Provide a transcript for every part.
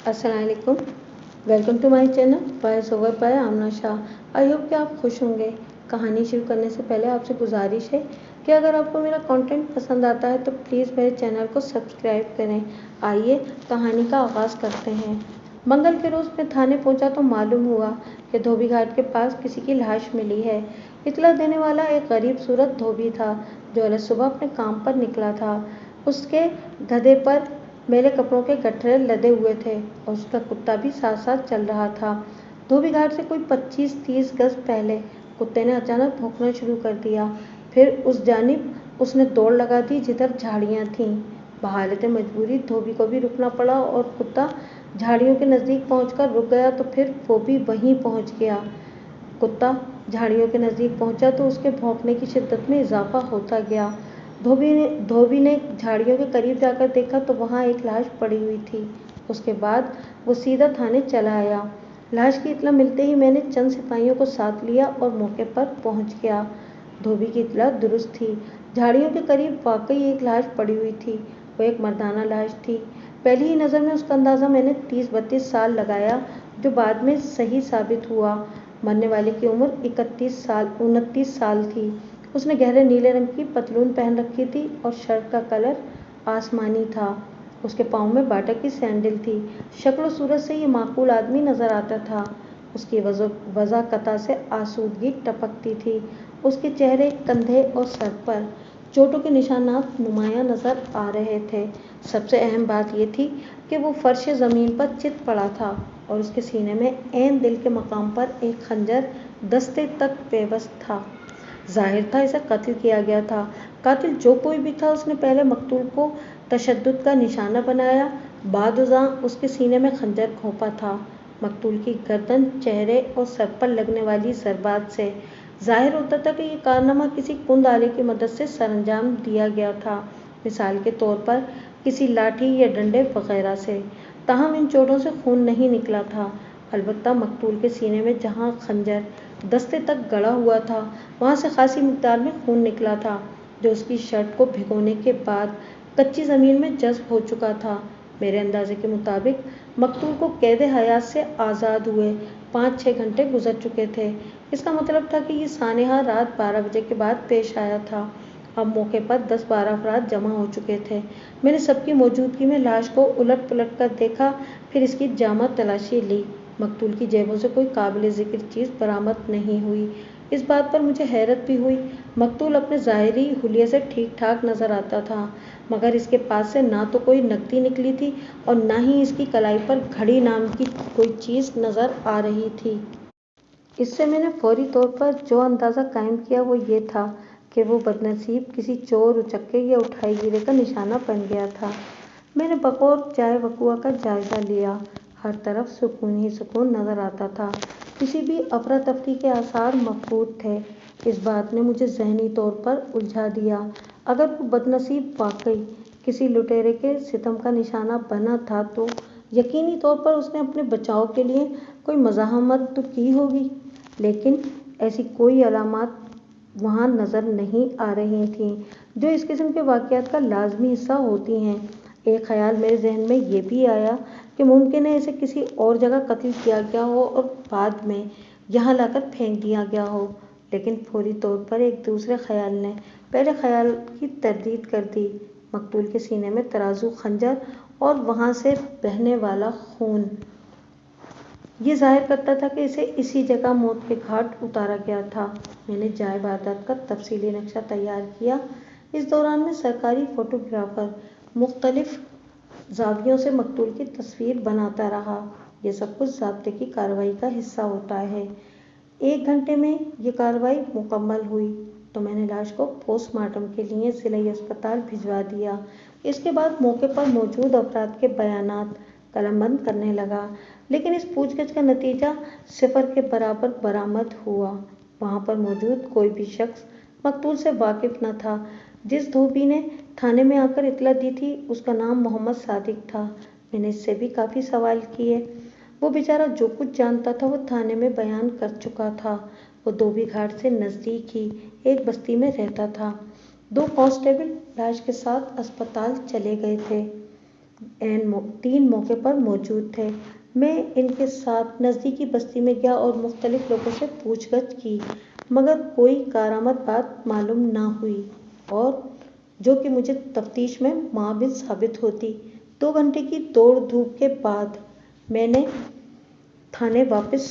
अस्सलाम वालेकुम। Welcome to my channel voice over by Aamna Shah. I hope कि आप खुश होंगे। कहानी शुरू करने से पहले आपसे गुजारिश है कि अगर आपको मेरा कंटेंट पसंद आता है तो प्लीज़ मेरे चैनल को सब्सक्राइब करें। आइए कहानी का आगाज़ करते हैं। मंगल के रोज़ मैं थाने पहुंचा तो मालूम हुआ कि धोबी घाट के पास किसी की लाश मिली है। इतला देने वाला एक गरीब सूरत धोबी था जो अलग सुबह अपने काम पर निकला था। उसके गधे पर मेले कपड़ों के गठरे लदे हुए थे और उसका कुत्ता भी साथ साथ चल रहा था। धोबी घाट से कोई 25-30 गज पहले कुत्ते ने अचानक भौंकना शुरू कर दिया। फिर उस जानिब उसने दौड़ लगा दी जिधर झाड़ियाँ थीं। बहालत मजबूरी धोबी को भी रुकना पड़ा और कुत्ता झाड़ियों के नज़दीक पहुंचकर रुक गया तो फिर वो भी वहीं पहुंच गया। कुत्ता झाड़ियों के नज़दीक पहुंचा तो उसके भौंकने की शिद्दत में इजाफा होता गया। धोबी ने झाड़ियों के करीब जाकर देखा तो वहाँ एक लाश पड़ी हुई थी। उसके बाद वो सीधा थाने चला आया। लाश की इत्तला मिलते ही मैंने चंद सिपाहियों को साथ लिया और मौके पर पहुंच गया। धोबी की इत्तला दुरुस्त थी। झाड़ियों के करीब वाकई एक लाश पड़ी हुई थी। वो एक मर्दाना लाश थी। पहली ही नज़र में उसका अंदाज़ा मैंने 30-32 साल लगाया, जो बाद में सही साबित हुआ। मरने वाले की उम्र 29 साल थी। उसने गहरे नीले रंग की पतलून पहन रखी थी और शर्ट का कलर आसमानी था। उसके पाँव में बाटा की सैंडल थी। शक्ल सूरत से ये माकूल आदमी नजर आता था। उसकी वज़ाकता से आसूदगी टपकती थी। उसके चेहरे, कंधे और सर पर चोटों के निशानात नुमायां नजर आ रहे थे। सबसे अहम बात यह थी कि वो फर्श ज़मीन पर चित पड़ा था और उसके सीने में ऐन दिल के मकाम पर एक खंजर दस्ते तक पेवस्त था। जाहिर था इसे कत्ल किया गया था। कातिल जो कोई भी था उसने पहले मकतूल को तशद्दुद का निशाना बनाया, बादुज़ां उसके सीने में खंजर घोंपा था। मकतूल की गर्दन, चेहरे और सर पर लगने वाली ज़रबात से जाहिर होता था कि यह कारनामा किसी कुंद आले की मदद से सरअंजाम दिया गया था, मिसाल के तौर पर किसी लाठी या डंडे वगैरह से। ताहम इन चोटों से खून नहीं निकला था। अलबत्ता मकतूल के सीने में जहाँ खंजर दस्ते तक गड़ा हुआ था वहाँ से खासी मिकदार में खून निकला था, जो उसकी शर्ट को भिगोने के बाद कच्ची ज़मीन में जज्ब हो चुका था। मेरे अंदाजे के मुताबिक मकतूल को कैद हयात से आज़ाद हुए 5-6 घंटे गुजर चुके थे। इसका मतलब था कि ये सानेहा रात 12 बजे के बाद पेश आया था। अब मौके पर 10-12 अफराद जमा हो चुके थे। मैंने सबकी मौजूदगी में लाश को उलट पुलट कर देखा, फिर इसकी जामा तलाशी ली। मकतूल की जेबों से कोई काबिल ज़िक्र चीज़ बरामद नहीं हुई। इस बात पर मुझे हैरत भी हुई। मकतूल अपने ज़ाहिरी हुलिये से ठीक ठाक नज़र आता था, मगर इसके पास से ना तो कोई नकदी निकली थी और ना ही इसकी कलाई पर घड़ी नाम की कोई चीज़ नज़र आ रही थी। इससे मैंने फौरी तौर पर जो अंदाज़ा कायम किया वो ये था कि वो बदनसीब किसी चोर, उचक्के या उठाईगिरे का निशाना बन गया था। मैंने बगौर जाए वक़ुआ का जायज़ा लिया। हर तरफ सुकून ही सुकून नज़र आता था। किसी भी अफरा तफरी के आसार मफकूद थे। इस बात ने मुझे ज़हनी तौर पर उलझा दिया। अगर वो बदनसीब वाकई किसी लुटेरे के सितम का निशाना बना था तो यकीनी तौर पर उसने अपने बचाव के लिए कोई मज़ाहमत तो की होगी, लेकिन ऐसी कोई अलामात वहाँ नज़र नहीं आ रही थीं जो इस किस्म के वाक़यात का लाजमी हिस्सा होती हैं। एक ख्याल मेरे जहन में ये भी आया कि मुमकिन है इसे किसी और जगह कत्ल किया गया हो और बाद में यहाँ लाकर फेंक दिया गया हो, लेकिन फौरी तौर पर एक दूसरे ख्याल ने पहले ख्याल की तरदीद कर दी। मकतूल के सीने में तराजू, खंजर और वहाँ से बहने वाला खून ये जाहिर करता था कि इसे इसी जगह मौत के घाट उतारा गया था। मैंने जाए वारदात का तफसीली नक्शा तैयार किया। इस दौरान में सरकारी फोटोग्राफर मुख्तलिफ ज़ावियों से मकतूल की तस्वीर बनाता रहा। यह सब कुछ ज़ाब्ते की कार्रवाई का हिस्सा होता है। 1 घंटे में ये कार्रवाई मुकम्मल हुई तो मैंने लाश को पोस्टमार्टम के लिए ज़िला अस्पताल भिजवा दिया। इसके बाद मौके पर मौजूद अफराद के बयानात कलमबंद करने लगा, लेकिन इस पूछगछ का नतीजा 0 के बराबर बरामद हुआ। वहाँ पर मौजूद कोई भी शख्स मकतूल से वाकिफ न था। जिस धोबी ने थाने में आकर इत्तला दी थी उसका नाम मोहम्मद सादिक था। मैंने इससे भी काफ़ी सवाल किए। वो बेचारा जो कुछ जानता था वो थाने में बयान कर चुका था। वो धोबी घाट से नज़दीक ही एक बस्ती में रहता था। 2 कांस्टेबल लाश के साथ अस्पताल चले गए थे। 3 मौके पर मौजूद थे। मैं इनके साथ नज़दीकी बस्ती में गया और मुख्तलिफ लोगों से पूछगछ की, मगर कोई कारामद बात मालूम ना हुई, और जो कि मुझे तफ्तीश में माविन साबित होती। 2 घंटे की दौड़ धूप के बाद मैंने थाने वापस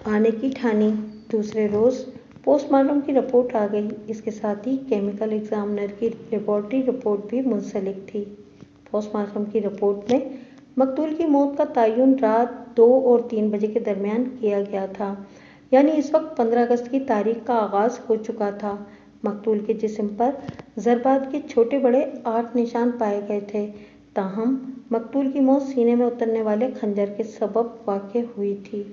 आने की ठानी। दूसरे रोज़ पोस्टमार्टम की रिपोर्ट आ गई। इसके साथ ही केमिकल एग्जामिनर की लेबॉर्ट्री रिपोर्ट भी मुंसलिक थी। पोस्टमार्टम की रिपोर्ट में मकतूल की मौत का तयन रात 2 और 3 बजे के दरमियान किया गया था, यानी इस वक्त 15 अगस्त की तारीख का आगाज़ हो चुका था। मकतूल के जिस्म पर ज़रबात के छोटे बड़े 8 निशान पाए गए थे। ताहम मकतूल की मौत सीने में उतरने वाले खंजर के सबब वाक़ हुई थी,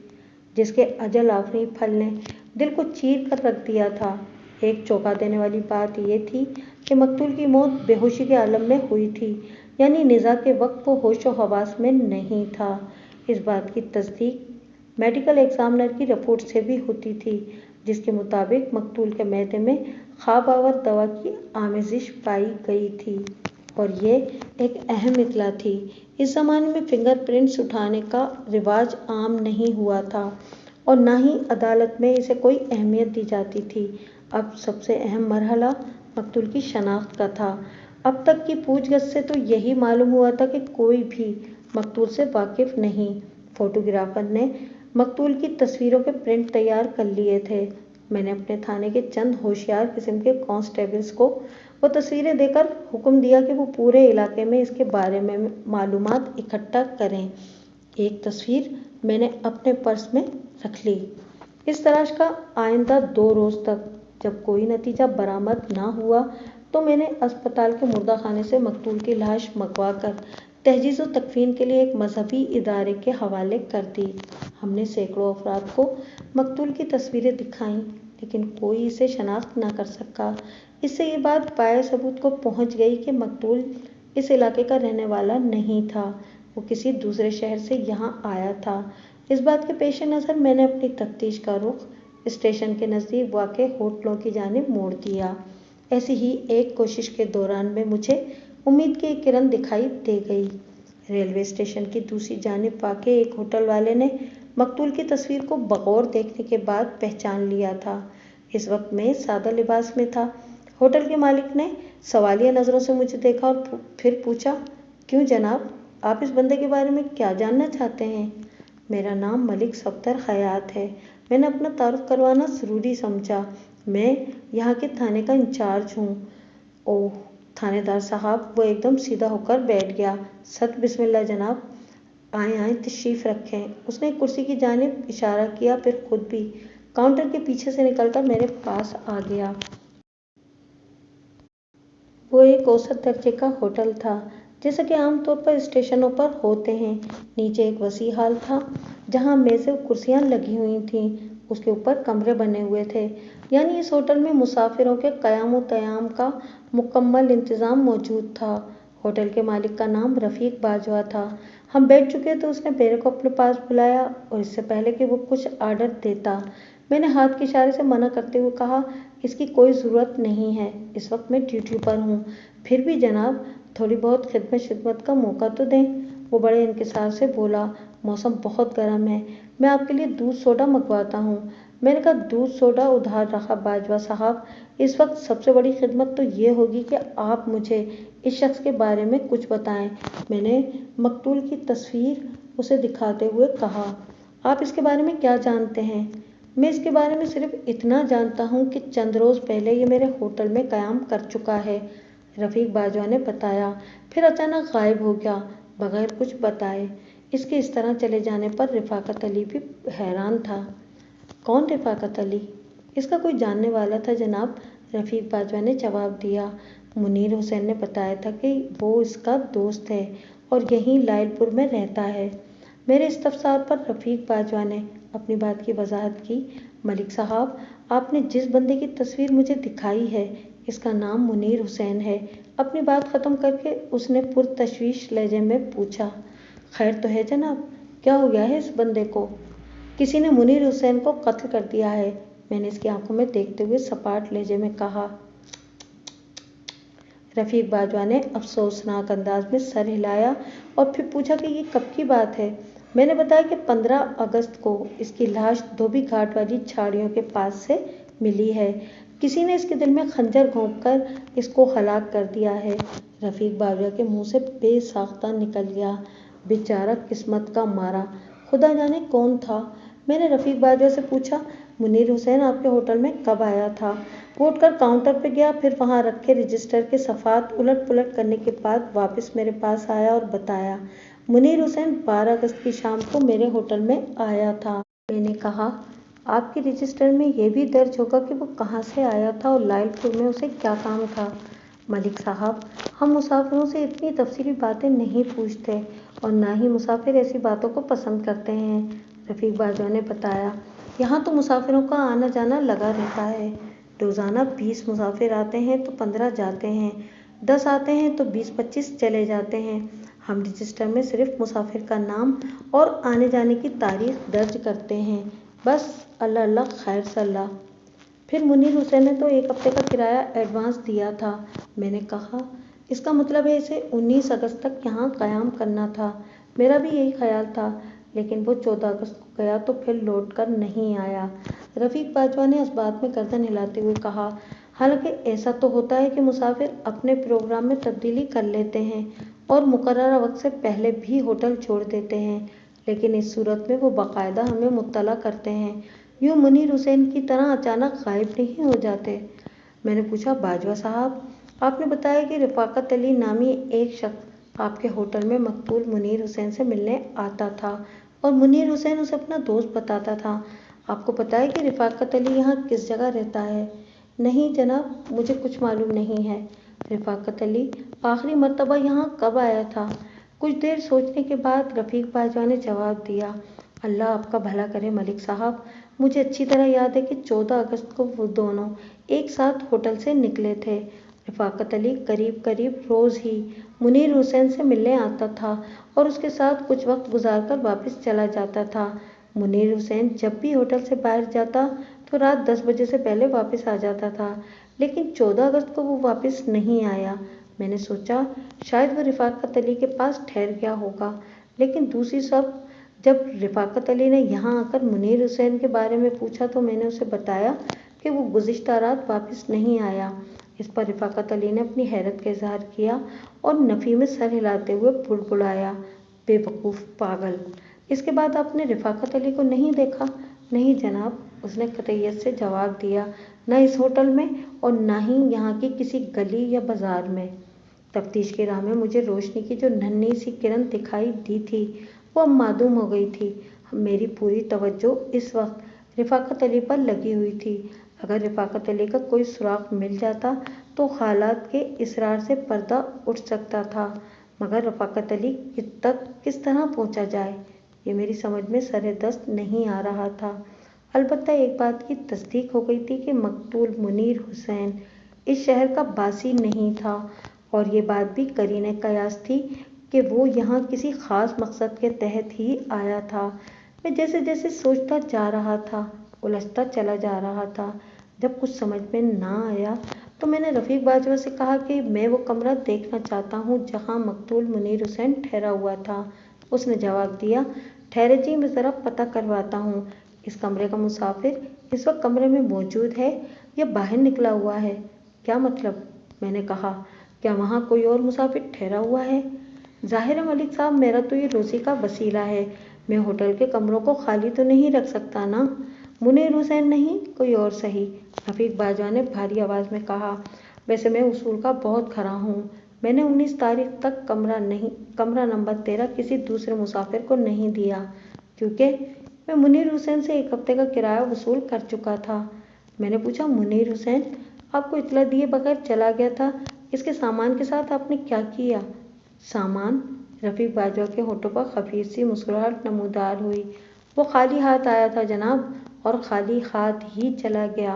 जिसके अजल आफरी फल ने दिल को चीर कर रख दिया था। एक चौंका देने वाली बात यह थी कि मकतूल की मौत बेहोशी के आलम में हुई थी, यानी निज़ा के वक्त वो होश व हवास में नहीं था। इस बात की तस्दीक मेडिकल एग्जामिनर की रिपोर्ट से भी होती थी, जिसके मुताबिक मकतूल के मैदे में ख्वाब आवर दवा की आमेजिश पाई गई थी, और ये एक अहम इत्तला थी। इस ज़माने में फिंगरप्रिंट्स उठाने का रिवाज आम नहीं हुआ था, और ना ही अदालत में इसे कोई अहमियत दी जाती थी। अब सबसे अहम मरहला मकतूल की शनाख्त का था। अब तक की पूछगछ से तो यही मालूम हुआ था कि कोई भी मकतूल से वाकिफ नहीं। फोटोग्राफर ने मकतूल की तस्वीरों के प्रिंट तैयार कर लिए थे। मैंने अपने थाने के चंद होशियार किस्म के कांस्टेबल्स को वो तस्वीरें देकर हुक्म दिया कि वो पूरे इलाके में इसके बारे में मालूमात इकट्ठा करें। एक तस्वीर मैंने अपने पर्स में रख ली। इस तलाश का आइंदा 2 रोज़ तक जब कोई नतीजा बरामद ना हुआ तो मैंने अस्पताल के मुर्दा खाने से मकतूल की लाश मंगवा कर तहजीज़ व तकफीन के लिए एक मजहबी इदारे के हवाले कर दी। हमने सैकड़ों अफराद को मकतूल की तस्वीरें दिखाईं, लेकिन कोई इसे शनाख्त ना कर सका। इससे ये बात पाए सबूत को पहुंच गई कि मकतूल इस इलाके का रहने वाला नहीं था, वो किसी दूसरे शहर से यहाँ आया था। इस बात के पेश नज़र मैंने अपनी तफ्तीश का रुख स्टेशन के नज़दीक वाक़े होटलों की जानिब मोड़ दिया। ऐसी ही एक कोशिश के दौरान में मुझे उम्मीद की एक किरण दिखाई दे गई। रेलवे स्टेशन की दूसरी जानिब वाक़े एक होटल वाले ने मकतूल की तस्वीर को बगौर देखने के बाद पहचान लिया था। इस वक्त मैं सादा लिबास में था। होटल के मालिक ने सवालिया नज़रों से मुझे देखा और फिर पूछा, क्यों जनाब, आप इस बंदे के बारे में क्या जानना चाहते हैं? मेरा नाम मलिक सफदर हयात है। मैंने अपना तारुफ करवाना ज़रूरी समझा। मैं यहाँ के थाने का इंचार्ज हूँ। ओह थानेदार साहब, वो एकदम सीधा होकर बैठ गया। सत बिस्मिल्लाह जनाब, आए आए तशरीफ़ रखें। उसने कुर्सी की जानिब इशारा किया, फिर खुद भी काउंटर के पीछे से निकलकर मेरे पास आ गया। वो एक औसत दर्जे का होटल था, जैसा कि आमतौर पर स्टेशनों पर होते हैं। नीचे एक वसी हाल था जहाँ मेज़ें और कुर्सियाँ लगी हुई थीं। उसके ऊपर कमरे बने हुए थे, यानी इस होटल में मुसाफिरों के क़याम व क़याम का मुकम्मल इंतज़ाम मौजूद था। होटल के मालिक का नाम रफ़ीक बाजवा था। हम बैठ चुके तो उसने मेरे को अपने पास बुलाया, और इससे पहले कि वो कुछ आर्डर देता मैंने हाथ के इशारे से मना करते हुए कहा, इसकी कोई ज़रूरत नहीं है, इस वक्त मैं ड्यूटी पर हूँ। फिर भी जनाब, थोड़ी बहुत खिदमत का मौका तो दें। वो बड़े इंकिसार से बोला, मौसम बहुत गर्म है, मैं आपके लिए दूध सोडा मंगवाता हूँ। मैंने कहा, दूध सोडा उधार रखा बाजवा साहब, इस वक्त सबसे बड़ी खिदमत तो ये होगी कि आप मुझे इस शख्स के बारे में कुछ बताएं। मैंने मकतूल की तस्वीर उसे दिखाते हुए कहा, आप इसके बारे में क्या जानते हैं? मैं इसके बारे में सिर्फ इतना जानता हूँ कि चंद रोज़ पहले ये मेरे होटल में क़याम कर चुका है, रफ़ीक बाजवा ने बताया। फिर अचानक गायब हो गया बगैर कुछ बताए। इसके इस तरह चले जाने पर रफ़ाकत अली भी हैरान था। कौन रफ़ाकत अली? इसका कोई जानने वाला था जनाब, रफ़ीक बाजवा ने जवाब दिया। मुनीर हुसैन ने बताया था कि वो इसका दोस्त है और यहीं लायलपुर में रहता है। मेरे इस्तफसार पर रफ़ीक बाजवा ने अपनी बात की वजाहत की। मलिक साहब, आपने जिस बंदे की तस्वीर मुझे दिखाई है, इसका नाम मुनीर हुसैन है। अपनी बात ख़त्म करके उसने पुरतशवीश लहजे में पूछा, खैर तो है जनाब, क्या हो गया है इस बंदे को? किसी ने मुनीर हुसैन को कत्ल कर दिया है, मैंने इसकी आंखों में देखते हुए सपाट लहजे में कहा। रफ़ीक बाजवा ने अफसोसनाक अंदाज में सर हिलाया और फिर पूछा कि ये कब की बात है। मैंने बताया कि 15 अगस्त को इसकी लाश धोबी घाट वाली झाड़ियों के पास से मिली है। किसी ने इसके दिल में खंजर घोंपकर इसको हलाक कर दिया है। रफ़ीक बाजवा के मुंह से बेसाख्ता निकल गया, बेचारा किस्मत का मारा, खुदा जाने कौन था। मैंने रफ़ीक बाजवा से पूछा, मुनीर हुसैन आपके होटल में कब आया था? वो उठकर काउंटर पर गया, फिर वहाँ रखे रजिस्टर के सफ़ात उलट पुलट करने के बाद वापस मेरे पास आया और बताया, मुनीर हुसैन 12 अगस्त की शाम को मेरे होटल में आया था। मैंने कहा, आपके रजिस्टर में यह भी दर्ज होगा कि वो कहाँ से आया था और लायलपुर में उसे क्या काम था। मलिक साहब, हम मुसाफिरों से इतनी तफसीली बातें नहीं पूछते और ना ही मुसाफिर ऐसी बातों को पसंद करते हैं। रफ़ीक बाजवा ने बताया, यहाँ तो मुसाफिरों का आना जाना लगा रहता है। रोज़ाना 20 मुसाफिर आते हैं तो 15 जाते हैं, 10 आते हैं तो 20-25 चले जाते हैं। हम रजिस्टर में सिर्फ मुसाफिर का नाम और आने जाने की तारीख दर्ज करते हैं, बस। अल्लाह अल्लाह खैर सल्ला। फिर मुनीर हुसैन ने तो 1 हफ्ते का किराया एडवांस दिया था। मैंने कहा, इसका मतलब है इसे 19 अगस्त तक यहाँ क़याम करना था। मेरा भी यही ख्याल था, लेकिन वो 14 अगस्त को गया तो फिर लौट कर नहीं आया। रफ़ीक बाजवा ने इस बात में गर्दन हिलाते हुए कहा, हालांकि ऐसा तो होता है कि मुसाफिर अपने प्रोग्राम में तब्दीली कर लेते हैं और मुकर्ररा वक्त से पहले भी होटल छोड़ देते हैं, लेकिन इस सूरत में वो बाकायदा हमें मुत्तला करते हैं। यूँ मुनीर हुसैन की तरह अचानक गायब नहीं हो जाते। मैंने पूछा, बाजवा साहब, आपने बताया कि रफ़ाकत अली नामी एक शख्स आपके होटल में मकतूल मुनीर हुसैन से मिलने आता था और मुनीर हुसैन उसे अपना दोस्त बताता था। आपको पता है कि रफ़ाकत अली यहाँ किस जगह रहता है? नहीं जनाब, मुझे कुछ मालूम नहीं है। रफ़ाकत अली आखिरी मर्तबा यहाँ कब आया था? कुछ देर सोचने के बाद रफ़ीक बाजवा ने जवाब दिया, अल्लाह आपका भला करे मलिक साहब, मुझे अच्छी तरह याद है कि 14 अगस्त को वो दोनों एक साथ होटल से निकले थे। रफ़ाकत अली करीब करीब रोज़ ही मुनीर हुसैन से मिलने आता था और उसके साथ कुछ वक्त गुजार कर वापस चला जाता था। मुनीर हुसैन जब भी होटल से बाहर जाता तो रात 10 बजे से पहले वापस आ जाता था, लेकिन 14 अगस्त को वो वापस नहीं आया। मैंने सोचा शायद वो रफ़ाकत अली के पास ठहर गया होगा, लेकिन दूसरी तरफ जब रफ़ाकत अली ने यहाँ आकर मुनीर हुसैन के बारे में पूछा तो मैंने उसे बताया कि वो गुज़िश्ता रात वापस नहीं आया। इस पर रफ़ाकत अली ने अपनी हैरत का इजहार किया और नफ़ी में सर हिलाते हुए बुड़बुड़ाया, बेवकूफ़ पागल। इसके बाद आपने रफ़ाकत अली को नहीं देखा? नहीं जनाब, उसने कतईयत से जवाब दिया, न इस होटल में और न ही यहाँ की किसी गली या बाजार में। तफ्तीश की राह में मुझे रोशनी की जो नन्ही सी किरण दिखाई दी थी वो अब मादूम हो गई थी। मेरी पूरी तवज्जो इस वक्त रफ़ाकत अली पर लगी हुई थी। अगर रफ़ाकत अली का कोई सुराग मिल जाता तो हालात के इसरार से पर्दा उठ सकता था, मगर रफ़ाकत अली तक किस तरह पहुंचा जाए, ये मेरी समझ में सरेदस्त नहीं आ रहा था। अलबत्ता एक बात की तस्दीक हो गई थी कि मकतूल मुनीर हुसैन इस शहर का बासी नहीं था, और ये बात भी करीने कयास थी कि वो यहाँ किसी ख़ास मकसद के तहत ही आया था। मैं जैसे जैसे सोचता जा रहा था, उलझता चला जा रहा था। जब कुछ समझ में ना आया तो मैंने रफ़ीक बाजवा से कहा कि मैं वो कमरा देखना चाहता हूँ जहाँ मकतूल मुनीर हुसैन ठहरा हुआ था। उसने जवाब दिया, ठहरे जी, मैं ज़रा पता करवाता हूँ। इस कमरे का मुसाफिर इस वक्त कमरे में मौजूद है या बाहर निकला हुआ है? क्या मतलब? मैंने कहा, क्या वहाँ कोई और मुसाफिर ठहरा हुआ है? ज़ाहिर है मलिक साहब, मेरा तो ये रोज़ी का वसीला है, मैं होटल के कमरों को खाली तो नहीं रख सकता ना। मुनीर हुसैन नहीं, कोई और सही, रफ़ीक बाजवा ने भारी आवाज़ में कहा। वैसे मैं उसूल का बहुत खरा हूँ। मैंने 19 तारीख तक कमरा नंबर 13 किसी दूसरे मुसाफिर को नहीं दिया, क्योंकि मैं मुनीर हुसैन से 1 हफ्ते का किराया वसूल कर चुका था। मैंने पूछा, मुनीर हुसैन आपको इतला दिए बगैर चला गया था, इसके सामान के साथ आपने क्या किया? सामान? रफ़ीक बाजवा के होठों पर खफीफ सी मुस्कुराहट नमूदार हुई। वो खाली हाथ आया था जनाब, और खाली हाथ ही चला गया।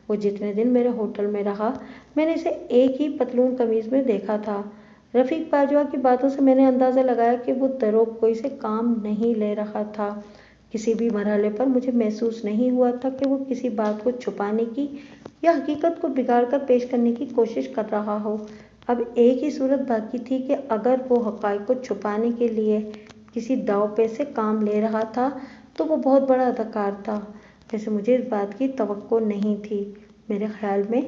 वो जितने दिन मेरे होटल में रहा मैंने इसे एक ही पतलून कमीज़ में देखा था। रफ़ीक बाजवा की बातों से मैंने अंदाज़ा लगाया कि वो दरोगोई से काम नहीं ले रहा था। किसी भी मरहले पर मुझे महसूस नहीं हुआ था कि वो किसी बात को छुपाने की या हकीकत को बिगाड़ कर पेश करने की कोशिश कर रहा हो। اب ایک ہی صورت باقی تھی کہ اگر وہ حقائق کو چھپانے کے لیے کسی داؤ پے سے کام لے رہا تھا تو وہ بہت بڑا اداکار تھا۔ ویسے مجھے اس بات کی توقع نہیں تھی۔ میرے خیال میں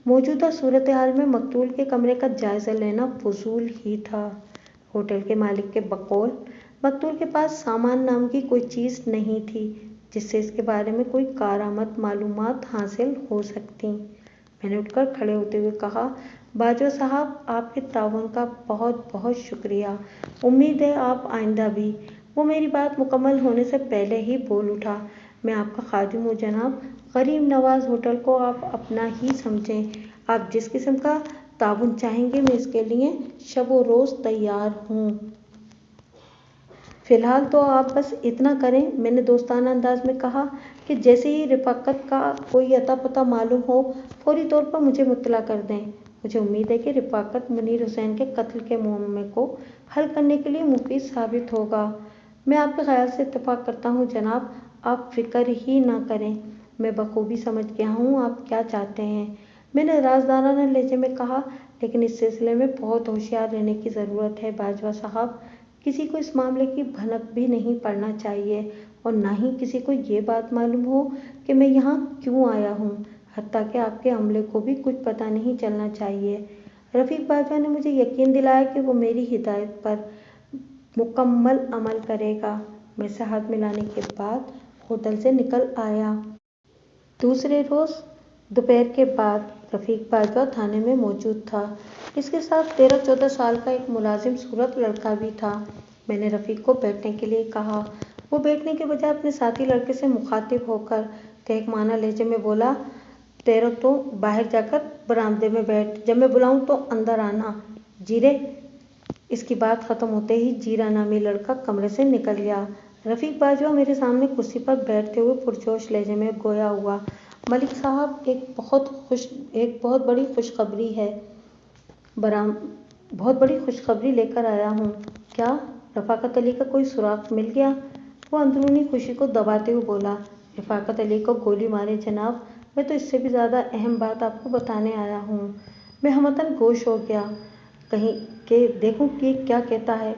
موجودہ صورتحال میں مقتول کے کمرے کا جائزہ لینا فضول ہی تھا۔ ہوٹل کے مالک کے بقول مقتول کے پاس سامان نام کی کوئی چیز نہیں تھی جس سے اس کے بارے میں کوئی کارآمد معلومات حاصل ہو سکتیں۔ میں نے اٹھ کر کھڑے ہوتے ہوئے کہا، باجوہ صاحب، آپ کے تعاون کا بہت بہت شکریہ۔ امید ہے آپ آئندہ بھی۔ وہ میری بات مکمل ہونے سے پہلے ہی بول اٹھا، میں آپ کا خادم ہوں جناب۔ غریب نواز ہوٹل کو آپ اپنا ہی سمجھیں۔ آپ جس قسم کا تعاون چاہیں گے میں اس کے لیے شب و روز تیار ہوں۔ فی الحال تو آپ بس اتنا کریں، میں نے دوستانہ انداز میں کہا، کہ جیسے ہی رفاقت کا کوئی اتا پتہ معلوم ہو فوری طور پر مجھے مطلع کر دیں۔ مجھے امید ہے کہ رفاقت منیر حسین کے قتل کے معمے کو حل کرنے کے لیے مفید ثابت ہوگا۔ میں آپ کے خیال سے اتفاق کرتا ہوں جناب، آپ فکر ہی نہ کریں، میں بخوبی سمجھ گیا ہوں آپ کیا چاہتے ہیں، میں نے رازدارانہ لہجے میں کہا، لیکن اس سلسلے میں بہت ہوشیار رہنے کی ضرورت ہے باجوہ صاحب۔ کسی کو اس معاملے کی بھنک بھی نہیں پڑنا چاہیے اور نہ ہی کسی کو یہ بات معلوم ہو کہ میں یہاں کیوں آیا ہوں، حتیٰ کہ آپ کے عملے کو بھی کچھ پتہ نہیں چلنا چاہیے۔ رفیق باجوہ نے مجھے یقین دلایا کہ وہ میری ہدایت پر مکمل عمل کرے گا۔ میں اس سے ہاتھ ملانے کے بعد ہوٹل سے نکل آیا۔ دوسرے روز دوپہر کے بعد رفیق باجوہ تھانے میں موجود تھا۔ اس کے ساتھ 13-14 سال کا ایک ملازم صورت لڑکا بھی تھا۔ میں نے رفیق کو بیٹھنے کے لیے کہا۔ وہ بیٹھنے کے بجائے اپنے ساتھی لڑکے سے مخاطب ہو کر تحقیرانہ لہجے میں بولا، تیرو تو باہر جا کر برآمدے میں بیٹھ، جب میں بلاؤں تو اندر آنا، جیرے۔ اس کی بات ختم ہوتے ہی جیرا نامی لڑکا کمرے سے نکل گیا۔ رفیق باجوہ میرے سامنے کرسی پر بیٹھتے ہوئے پرجوش لہجے میں گویا ہوا، ملک صاحب، ایک بہت بڑی خوشخبری ہے، بہت بڑی خوشخبری لے کر آیا ہوں۔ کیا؟ رفاقت علی کا کوئی سراغ مل گیا؟ وہ اندرونی خوشی کو دباتے ہوئے بولا، رفاقت علی کو گولی مارے جناب، میں تو اس سے بھی زیادہ اہم بات آپ کو بتانے آیا ہوں۔ میں ہمتاً گوش ہو گیا، کہیں کہ دیکھوں کہ کیا کہتا ہے۔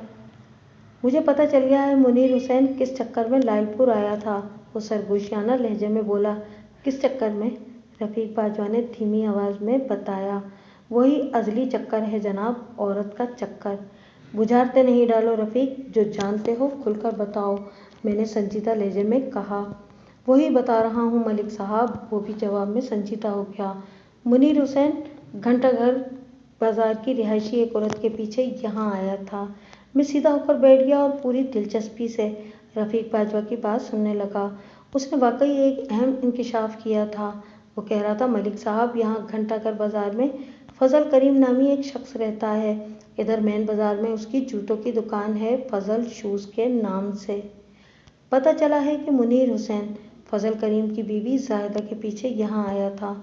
مجھے پتہ چل گیا ہے منیر حسین کس چکر میں لال پور آیا تھا، وہ سرگوشیانہ لہجے میں بولا۔ کس چکر میں؟ رفیق باجوہ نے دھیمی آواز میں بتایا۔ وہی ازلی چکر ہے جناب، عورت کا چکر۔ بجھارتیں نہیں ڈالو رفیق، جو جانتے ہو کھل کر بتاؤ، میں نے سنجیدہ لہجے میں کہا۔ وہی بتا رہا ہوں ملک صاحب، وہ بھی جواب میں سنجیدہ ہو گیا۔ منیر حسین گھنٹہ گھر بازار کی رہائشی ایک عورت کے پیچھے یہاں آیا تھا۔ میں سیدھا ہو کر بیٹھ گیا اور پوری دلچسپی سے رفیق باجوہ کی بات سننے لگا۔ اس نے واقعی ایک اہم انکشاف کیا تھا۔ وہ کہہ رہا تھا، ملک صاحب، یہاں گھنٹہ گھر بازار میں فضل کریم نامی ایک شخص رہتا ہے۔ ادھر مین بازار میں اس کی جوتوں کی دکان ہے فضل شوز کے نام سے۔ پتہ چلا ہے کہ منیر حسین فضل کریم کی بیوی زاہدہ کے پیچھے یہاں آیا تھا۔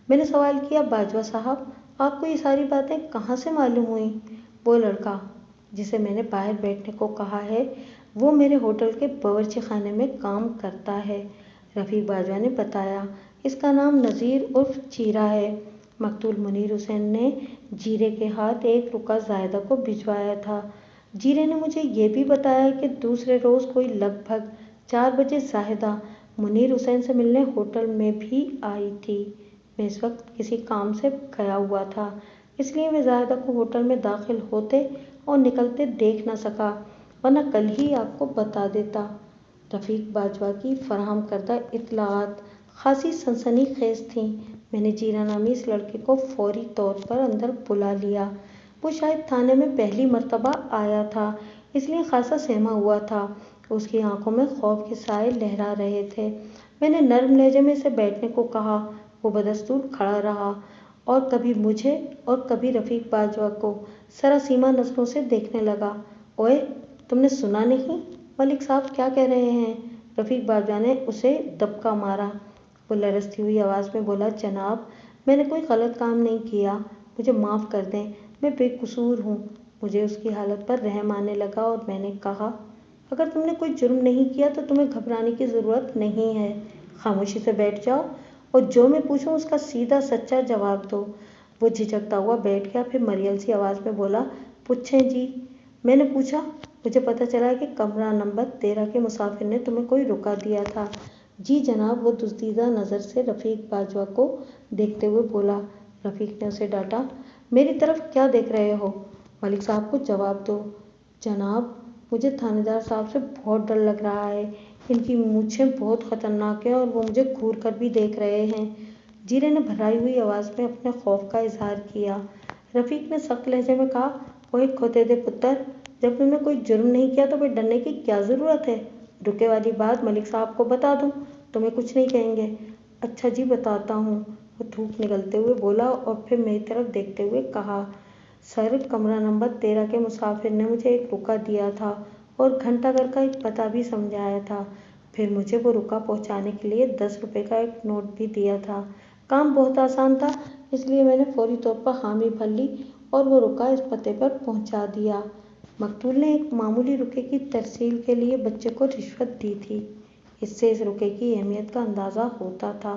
میں نے سوال کیا، باجوہ صاحب، آپ کو یہ ساری باتیں کہاں سے معلوم ہوئیں؟ وہ لڑکا جسے میں نے باہر بیٹھنے کو کہا ہے، وہ میرے ہوٹل کے باورچی خانے میں کام کرتا ہے، رفیق باجوہ نے بتایا۔ اس کا نام نذیر عرف جیرا ہے۔ مقتول منیر حسین نے جیرے کے ہاتھ ایک رکا زاہدہ کو بھجوایا تھا۔ جیرے نے مجھے یہ بھی بتایا کہ دوسرے روز کوئی لگ بھگ 4 بجے زاہدہ منیر حسین سے ملنے ہوٹل میں بھی آئی تھی۔ میں اس وقت کسی کام سے گیا ہوا تھا، اس لیے میں زاہدہ کو ہوٹل میں داخل ہوتے اور نکلتے دیکھ نہ سکا، ورنہ کل ہی آپ کو بتا دیتا۔ رفیق باجوہ کی فراہم کردہ اطلاعات خاصی سنسنی خیز تھیں۔ میں نے جیرا نامی اس لڑکے کو فوری طور پر اندر بلا لیا۔ وہ شاید تھانے میں پہلی مرتبہ آیا تھا، اس لیے خاصا سہما ہوا تھا۔ اس کی آنکھوں میں خوف کے سائے لہرا رہے تھے۔ میں نے نرم لہجے میں اسے بیٹھنے کو کہا۔ وہ بدستور کھڑا رہا اور کبھی مجھے اور کبھی رفیق باجوہ کو سراسیما نظروں سے دیکھنے لگا۔ اوئے، تم نے سنا نہیں؟ ملک صاحب کیا کہہ رہے ہیں؟ رفیق باجوہ نے اسے دبکا مارا۔ وہ لرزتی ہوئی آواز میں بولا، جناب، میں نے کوئی غلط کام نہیں کیا، مجھے معاف کر دیں، میں بے قصور ہوں۔ مجھے اس کی حالت پر رحم آنے لگا اور میں نے کہا، اگر تم نے کوئی جرم نہیں کیا تو تمہیں گھبرانے کی ضرورت نہیں ہے، خاموشی سے بیٹھ جاؤ اور جو میں پوچھوں اس کا سیدھا سچا جواب دو۔ वो झिझकता हुआ बैठ गया, फिर मरियल सी आवाज़ में बोला, पूछें जी। मैंने पूछा, मुझे पता चला है कि कमरा नंबर 13 के मुसाफिर ने तुम्हें कोई रुका दिया था। जी जनाब, वो दुजीदा नज़र से रफ़ीक बाजवा को देखते हुए बोला। रफ़ीक ने उसे डांटा, मेरी तरफ क्या देख रहे हो? मलिक साहब को जवाब दो। जनाब, मुझे थानेदार साहब से बहुत डर लग रहा है। इनकी मूछें बहुत ख़तरनाक हैं और वो मुझे घूर कर भी देख रहे हैं। जीरे ने भर्राई हुई आवाज़ में अपने खौफ का इजहार किया। रफ़ीक ने सख्त लहजे में कहा, ओए खोतेदे पुत्र, जब तुमने कोई जुर्म नहीं किया तो फिर डरने की क्या ज़रूरत है? रुके वाली बात मलिक साहब को बता दूँ, तुम्हें कुछ नहीं कहेंगे। अच्छा जी, बताता हूँ, वो थूक निगलते हुए बोला और फिर मेरी तरफ देखते हुए कहा, सर, कमरा नंबर 13 के मुसाफिर ने मुझे एक रुका दिया था और घंटाघर का एक पता भी समझाया था। फिर मुझे वो रुका पहुंचाने के लिए 10 रुपये का एक नोट भी दिया था। काम बहुत आसान था, इसलिए मैंने फौरी तौर पर हामी भर ली और वो रुका इस पते पर पहुंचा दिया। मकतूल ने एक मामूली रुके की तरसील के लिए बच्चे को रिश्वत दी थी। इससे इस रुके की अहमियत का अंदाज़ा होता था।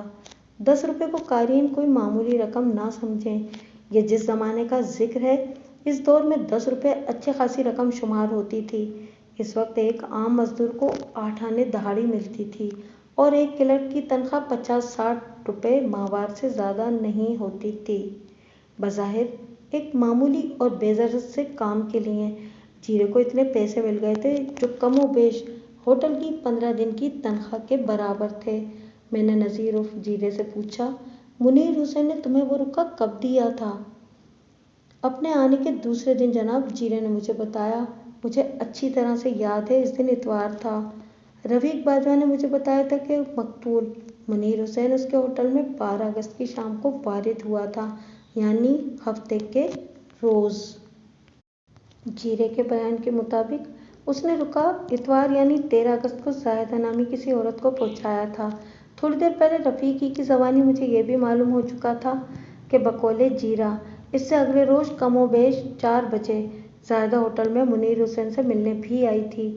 10 रुपये को कारीन कोई मामूली रकम ना समझें। ये जिस ज़माने का जिक्र है, इस दौर में 10 रुपये अच्छी खासी रकम शुमार होती थी। इस वक्त एक आम मजदूर को 8 आने दहाड़ी मिलती थी और एक क्लर्क की तनख्वाह 50-60 रुपये माहवार से ज़्यादा नहीं होती थी। बज़ाहिर एक मामूली और बेज़रत से काम के लिए जीरे को इतने पैसे मिल गए थे जो कमोबेश होटल की 15 दिन की तनख्वाह के बराबर थे। मैंने नज़ीर उर्फ जीरे से पूछा, मुनीर हुसैन ने तुम्हें वो रुका कब दिया था? अपने आने के दूसरे दिन जनाब, जीरे ने मुझे बताया। मुझे अच्छी तरह से याद है, इस दिन इतवार था। रफ़ीक बाजवा ने मुझे बताया था कि मकतूल मुनीर हुसैन उसके होटल में 12 अगस्त की शाम को वारिद हुआ था, यानी हफ्ते के रोज़। जीरे के बयान के मुताबिक उसने रुका इतवार यानी 13 अगस्त को ज़ाहिदा नामी किसी औरत को पहुंचाया था। थोड़ी देर पहले रफ़ीकी की ज़बानी मुझे ये भी मालूम हो चुका था कि बकौले जीरा इससे अगले रोज़ कमोबेश 4 बजे ज़ाहिदा होटल में मुनीर हुसैन से मिलने भी आई थी।